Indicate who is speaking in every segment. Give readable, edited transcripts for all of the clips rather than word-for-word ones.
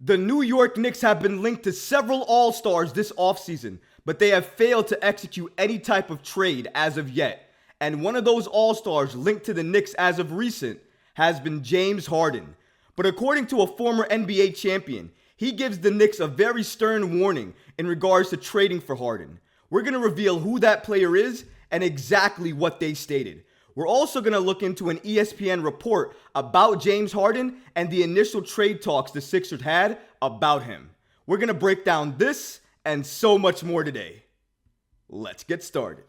Speaker 1: The New York Knicks have been linked to several All-Stars this offseason, but they have failed to execute any type of trade as of yet. And one of those All-Stars linked to the Knicks as of recent has been James Harden. But according to a former NBA champion, he gives the Knicks a very stern warning in regards to trading for Harden. We're going to reveal who that player is and exactly what they stated. We're also going to look into an ESPN report about James Harden and the initial trade talks the Sixers had about him. We're going to break down this and so much more today. Let's get started.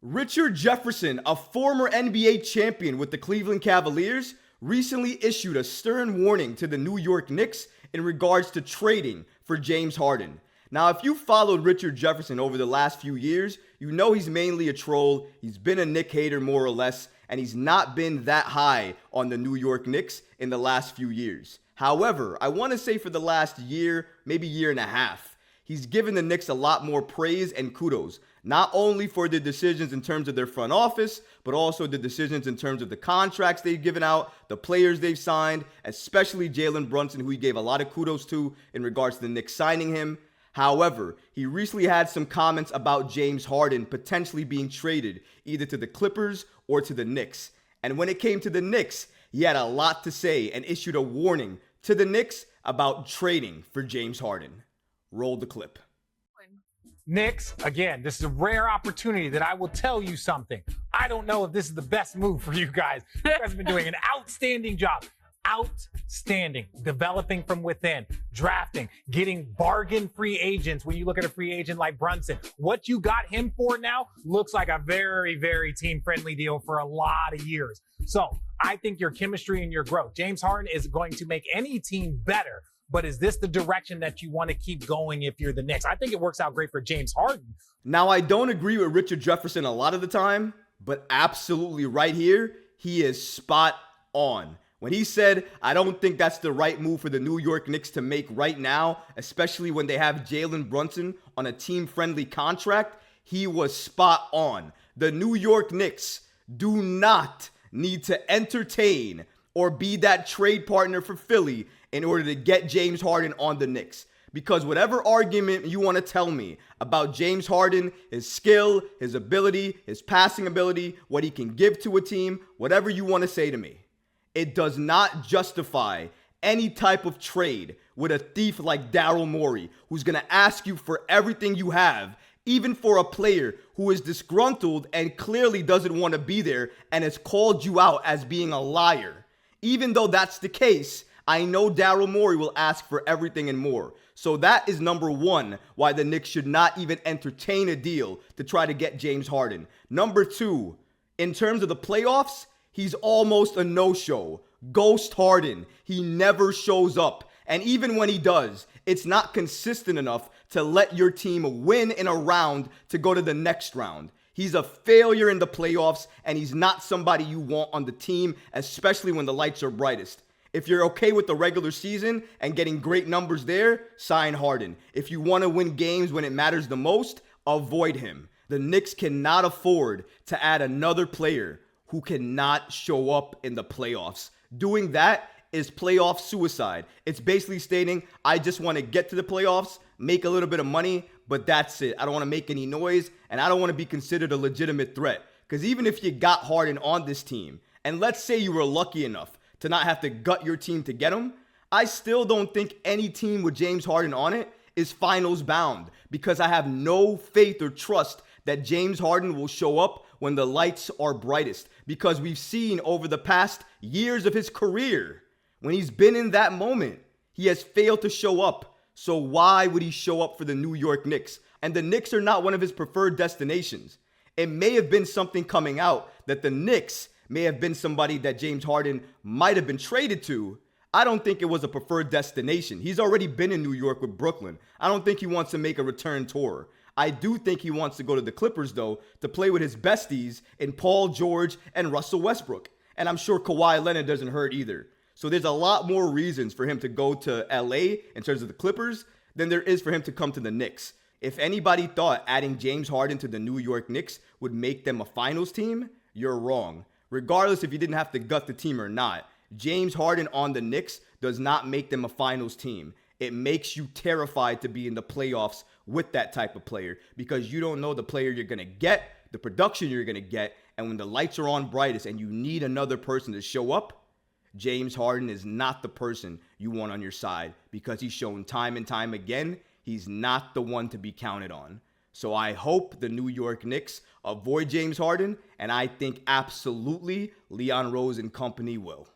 Speaker 1: Richard Jefferson, a former NBA champion with the Cleveland Cavaliers, recently issued a stern warning to the New York Knicks in regards to trading for James Harden. Now, if you followed Richard Jefferson over the last few years, you know he's mainly a troll. He's been a Knick hater more or less, and he's not been that high on the New York Knicks in the last few years. However, I want to say for the last year, maybe year and a half, he's given the Knicks a lot more praise and kudos, not only for the decisions in terms of their front office, but also the decisions in terms of the contracts they've given out, the players they've signed, especially Jalen Brunson, who he gave a lot of kudos to in regards to the Knicks signing him. However, he recently had some comments about James Harden potentially being traded either to the Clippers or to the Knicks. And when it came to the Knicks, he had a lot to say and issued a warning to the Knicks about trading for James Harden. Roll the clip.
Speaker 2: Knicks, again, this is a rare opportunity that I will tell you something. I don't know if this is the best move for you guys. You guys have been doing an outstanding job. Outstanding. Developing from within, drafting, getting bargain free agents. When you look at a free agent like Brunson, what you got him for now looks like a very, very team friendly deal for a lot of years. So I think your chemistry and your growth, James Harden is going to make any team better. But is this the direction that you want to keep going if you're the Knicks? I think it works out great for James Harden.
Speaker 1: Now, I don't agree with Richard Jefferson a lot of the time, but absolutely right here, he is spot on. When he said, I don't think that's the right move for the New York Knicks to make right now, especially when they have Jalen Brunson on a team-friendly contract, he was spot on. The New York Knicks do not need to entertain or be that trade partner for Philly in order to get James Harden on the Knicks. Because whatever argument you want to tell me about James Harden, his skill, his ability, his passing ability, what he can give to a team, whatever you want to say to me, it does not justify any type of trade with a thief like Daryl Morey, who's going to ask you for everything you have, even for a player who is disgruntled and clearly doesn't want to be there and has called you out as being a liar. Even though that's the case, I know Daryl Morey will ask for everything and more. So that is number one, why the Knicks should not even entertain a deal to try to get James Harden. Number two, in terms of the playoffs, he's almost a no-show. Ghost Harden. He never shows up. And even when he does, it's not consistent enough to let your team win in a round to go to the next round. He's a failure in the playoffs, and he's not somebody you want on the team, especially when the lights are brightest. If you're okay with the regular season and getting great numbers there, sign Harden. If you want to win games when it matters the most, avoid him. The Knicks cannot afford to add another player who cannot show up in the playoffs. Doing that is playoff suicide. It's basically stating, I just want to get to the playoffs, make a little bit of money, but that's it. I don't want to make any noise, and I don't want to be considered a legitimate threat. Because even if you got Harden on this team, and let's say you were lucky enough to not have to gut your team to get him, I still don't think any team with James Harden on it is finals bound, because I have no faith or trust that James Harden will show up when the lights are brightest, because we've seen over the past years of his career, when he's been in that moment, he has failed to show up. So why would he show up for the New York Knicks? And the Knicks are not one of his preferred destinations. It may have been something coming out that the Knicks may have been somebody that James Harden might have been traded to. I don't think it was a preferred destination. He's already been in New York with Brooklyn. I don't think he wants to make a return tour. I do think he wants to go to the Clippers, though, to play with his besties in Paul George and Russell Westbrook. And I'm sure Kawhi Leonard doesn't hurt either. So there's a lot more reasons for him to go to LA in terms of the Clippers than there is for him to come to the Knicks. If anybody thought adding James Harden to the New York Knicks would make them a finals team, you're wrong. Regardless if you didn't have to gut the team or not, James Harden on the Knicks does not make them a finals team. It makes you terrified to be in the playoffs with that type of player because you don't know the player you're going to get, the production you're going to get, and when the lights are on brightest and you need another person to show up, James Harden is not the person you want on your side because he's shown time and time again he's not the one to be counted on. So I hope the New York Knicks avoid James Harden, and I think absolutely Leon Rose and company will.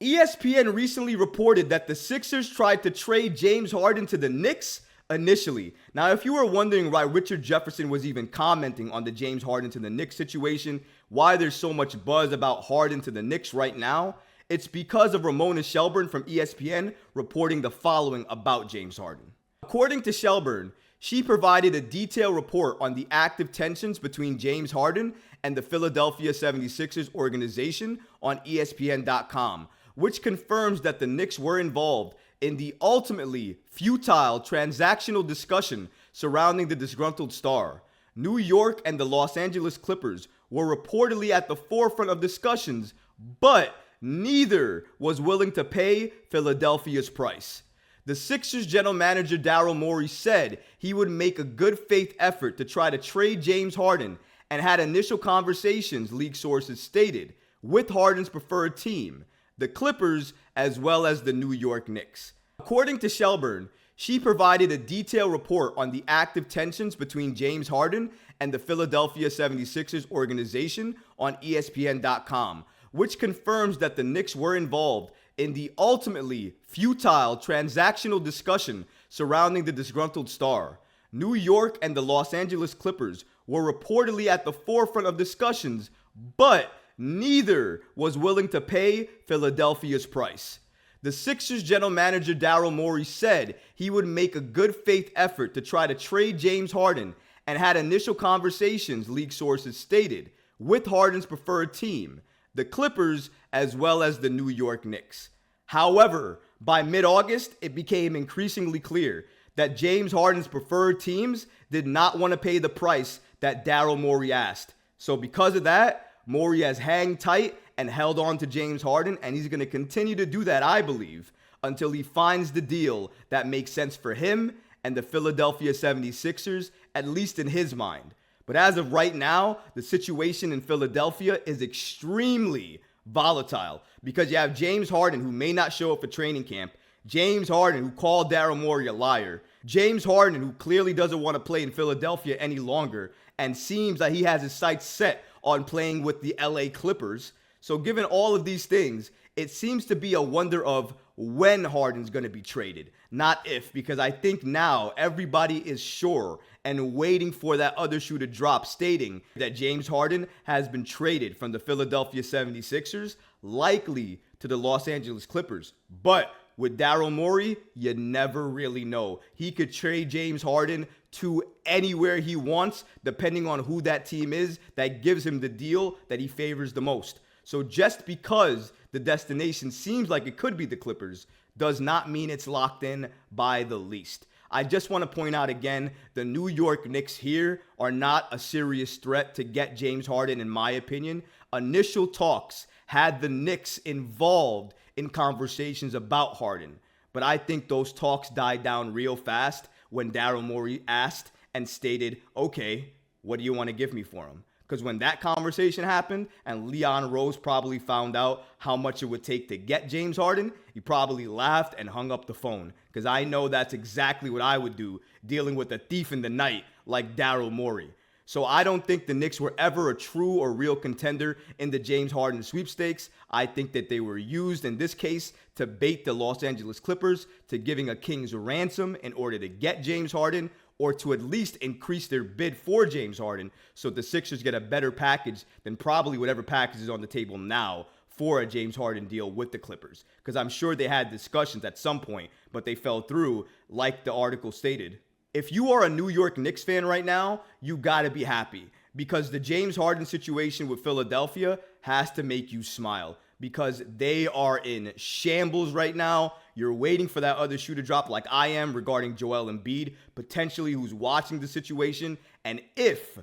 Speaker 1: ESPN recently reported that the Sixers tried to trade James Harden to the Knicks initially. Now, if you were wondering why Richard Jefferson was even commenting on the James Harden to the Knicks situation, why there's so much buzz about Harden to the Knicks right now, it's because of Ramona Shelburne from ESPN reporting the following about James Harden. According to Shelburne, she provided a detailed report on the active tensions between James Harden and the Philadelphia 76ers organization on ESPN.com, which confirms that the Knicks were involved in the ultimately futile transactional discussion surrounding the disgruntled star. New York and the Los Angeles Clippers were reportedly at the forefront of discussions, but neither was willing to pay Philadelphia's price. The Sixers general manager Daryl Morey said he would make a good faith effort to try to trade James Harden and had initial conversations, league sources stated, with Harden's preferred team, the Clippers, as well as the New York Knicks. According to Shelburne, she provided a detailed report on the active tensions between James Harden and the Philadelphia 76ers organization on ESPN.com, which confirms that the Knicks were involved in the ultimately futile transactional discussion surrounding the disgruntled star. New York and the Los Angeles Clippers were reportedly at the forefront of discussions, but neither was willing to pay Philadelphia's price. The Sixers general manager Daryl Morey said he would make a good faith effort to try to trade James Harden and had initial conversations, league sources stated, with Harden's preferred team, the Clippers, as well as the New York Knicks. However, by mid-August, it became increasingly clear that James Harden's preferred teams did not want to pay the price that Daryl Morey asked. So because of that, Morey has hung tight and held on to James Harden, and he's going to continue to do that, I believe, until he finds the deal that makes sense for him and the Philadelphia 76ers, at least in his mind. But as of right now, the situation in Philadelphia is extremely volatile because you have James Harden, who may not show up for training camp, James Harden, who called Daryl Morey a liar, James Harden, who clearly doesn't want to play in Philadelphia any longer and seems like he has his sights set on playing with the LA Clippers. So given all of these things, it seems to be a wonder of when Harden's going to be traded, not if, because I think now everybody is sure and waiting for that other shoe to drop, stating that James Harden has been traded from the Philadelphia 76ers, likely to the Los Angeles Clippers. But with Daryl Morey, you never really know. He could trade James Harden to anywhere he wants, depending on who that team is that gives him the deal that he favors the most. So just because the destination seems like it could be the Clippers does not mean it's locked in by the least. I just want to point out again, the New York Knicks here are not a serious threat to get James Harden, in my opinion. Initial talks had the Knicks involved in conversations about Harden, but I think those talks died down real fast when Daryl Morey asked and stated, okay, what do you want to give me for him? Because when that conversation happened and Leon Rose probably found out how much it would take to get James Harden, he probably laughed and hung up the phone. Because I know that's exactly what I would do dealing with a thief in the night like Daryl Morey. So I don't think the Knicks were ever a true or real contender in the James Harden sweepstakes. I think that they were used in this case to bait the Los Angeles Clippers to giving a king's ransom in order to get James Harden, or to at least increase their bid for James Harden so the Sixers get a better package than probably whatever package is on the table now for a James Harden deal with the Clippers. Because I'm sure they had discussions at some point, but they fell through, like the article stated. If you are a New York Knicks fan right now, you got to be happy because the James Harden situation with Philadelphia has to make you smile because they are in shambles right now. You're waiting for that other shoe to drop like I am regarding Joel Embiid, potentially who's watching the situation. And if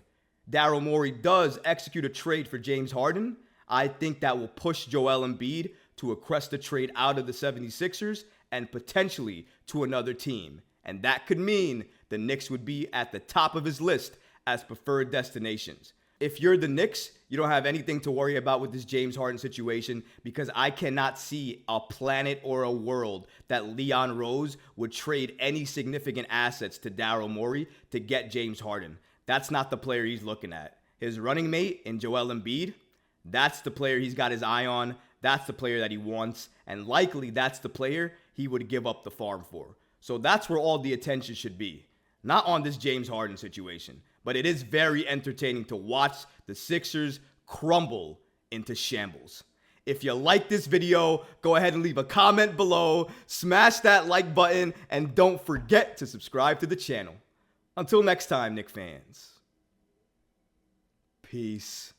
Speaker 1: Daryl Morey does execute a trade for James Harden, I think that will push Joel Embiid to request a trade out of the 76ers and potentially to another team. And that could mean the Knicks would be at the top of his list as preferred destinations. If you're the Knicks, you don't have anything to worry about with this James Harden situation because I cannot see a planet or a world that Leon Rose would trade any significant assets to Daryl Morey to get James Harden. That's not the player he's looking at. His running mate in Joel Embiid, that's the player he's got his eye on. That's the player that he wants. And likely that's the player he would give up the farm for. So that's where all the attention should be. Not on this James Harden situation. But it is very entertaining to watch the Sixers crumble into shambles. If you like this video, go ahead and leave a comment below, smash that like button, and don't forget to subscribe to the channel. Until next time, Knicks fans. Peace.